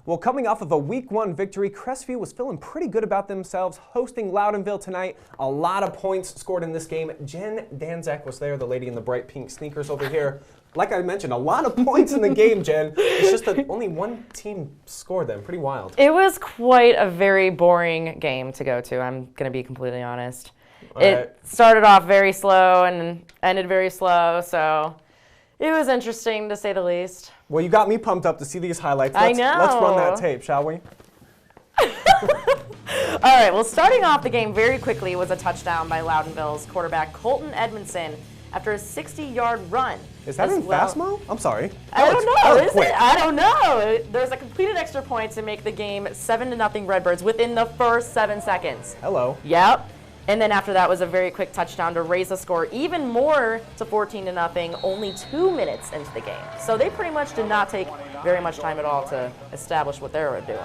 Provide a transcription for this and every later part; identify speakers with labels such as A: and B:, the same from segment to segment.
A: Well, coming off of a Week 1 victory, Crestview was feeling pretty good about themselves, hosting Loudonville tonight. A lot of points scored in this game. Jen Danczak was there, the lady in the bright pink sneakers over here. Like I mentioned, a lot of points in the game, Jen. It's just that only one team scored them. Pretty wild.
B: It was quite a very boring game to go to, I'm going to be completely honest. It started off very slow and ended very slow, so it was interesting to say the least.
A: Well, you got me pumped up to see these highlights.
B: I know.
A: Let's run that tape, shall we?
B: All right, well, starting off the game very quickly was a touchdown by Loudonville's quarterback Colton Edmondson after a 60-yard run.
A: Is that in fast mode? I'm sorry.
B: I don't know. Is it? I don't know. There's a completed extra point to make the game 7-0 Redbirds within the first 7 seconds.
A: Hello.
B: Yep. And then after that was a very quick touchdown to raise the score even more to 14-0, only 2 minutes into the game. So they pretty much did not take very much time at all to establish what they were doing.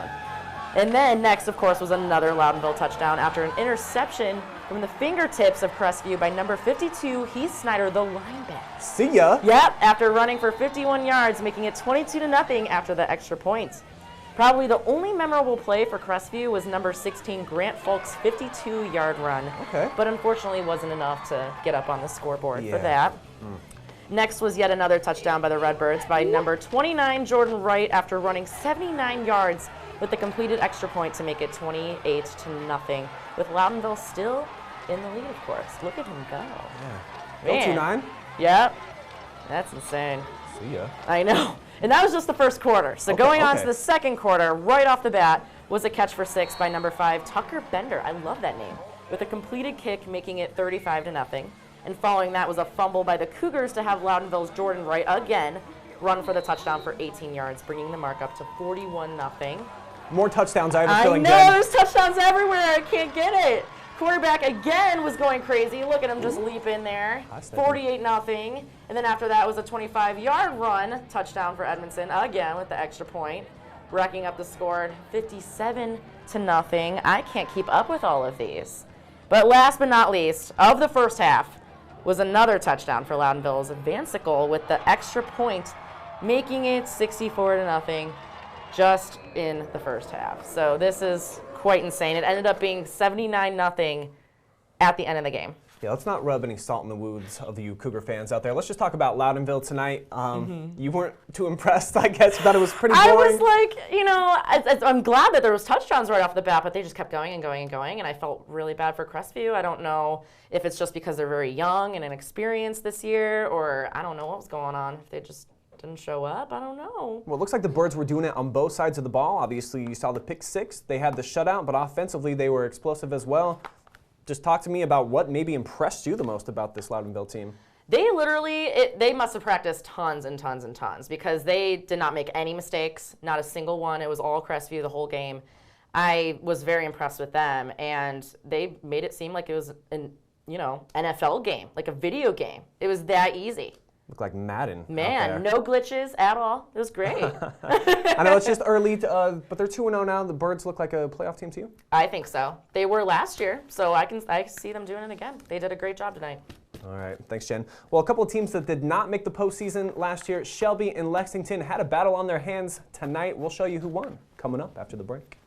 B: And then next, of course, was another Loudonville touchdown after an interception from the fingertips of Crestview by number 52, Heath Snyder, the linebacker.
A: See ya.
B: Yep, after running for 51 yards, making it 22-0 after the extra point. Probably the only memorable play for Crestview was number 16, Grant Folk's 52-yard run.
A: Okay.
B: But unfortunately wasn't enough to get up on the scoreboard for that. Next was yet another touchdown by the Redbirds by number 29, Jordan Wright, after running 79 yards with the completed extra point to make it 28-0, with Loudonville still in the lead, of course. Look at him go.
A: Yeah. 29?
B: Yep. That's insane.
A: See ya.
B: I know. And that was just the first quarter. So going on to the second quarter, right off the bat, was a catch for 6 by number 5, Tucker Bender. I love that name. With a completed kick, making it 35-0. And following that was a fumble by the Cougars to have Loudonville's Jordan Wright again run for the touchdown for 18 yards, bringing the mark up to 41-0.
A: More touchdowns, I have a feeling,
B: I know, there's touchdowns everywhere. I can't get it. Quarterback again was going crazy. Look at him just leap in there. 48-0. And then after that was a 25-yard run, touchdown for Edmondson, again with the extra point, racking up the score 57-0. I can't keep up with all of these. But last but not least, of the first half, was another touchdown for Loudonville's Vancicle with the extra point, making it 64-0 just in the first half. So this is quite insane. It ended up being 79-0 at the end of the game.
A: Yeah, let's not rub any salt in the wounds of you Cougar fans out there. Let's just talk about Loudonville tonight. You weren't too impressed, I guess. You thought it was pretty boring.
B: I was like, you know, I'm glad that there was touchdowns right off the bat, but they just kept going and going and going, and I felt really bad for Crestview. I don't know if it's just because they're very young and inexperienced this year, or I don't know what was going on. If they just didn't show up, I don't know.
A: Well, it looks like the Birds were doing it on both sides of the ball. Obviously, you saw the pick 6. They had the shutout, but offensively, they were explosive as well. Just talk to me about what maybe impressed you the most about this Loudonville team.
B: They literally, they must have practiced tons and tons and tons because they did not make any mistakes, not a single one. It was all Crestview the whole game. I was very impressed with them, and they made it seem like it was an, NFL game, like a video game. It was that easy.
A: Looked like Madden.
B: Man, no glitches at all. It was great.
A: I know it's just early, but they're 2-0 now. The Birds look like a playoff team to you?
B: I think so. They were last year, so I see them doing it again. They did a great job tonight.
A: All right, thanks, Jen. Well, a couple of teams that did not make the postseason last year, Shelby and Lexington, had a battle on their hands tonight. We'll show you who won coming up after the break.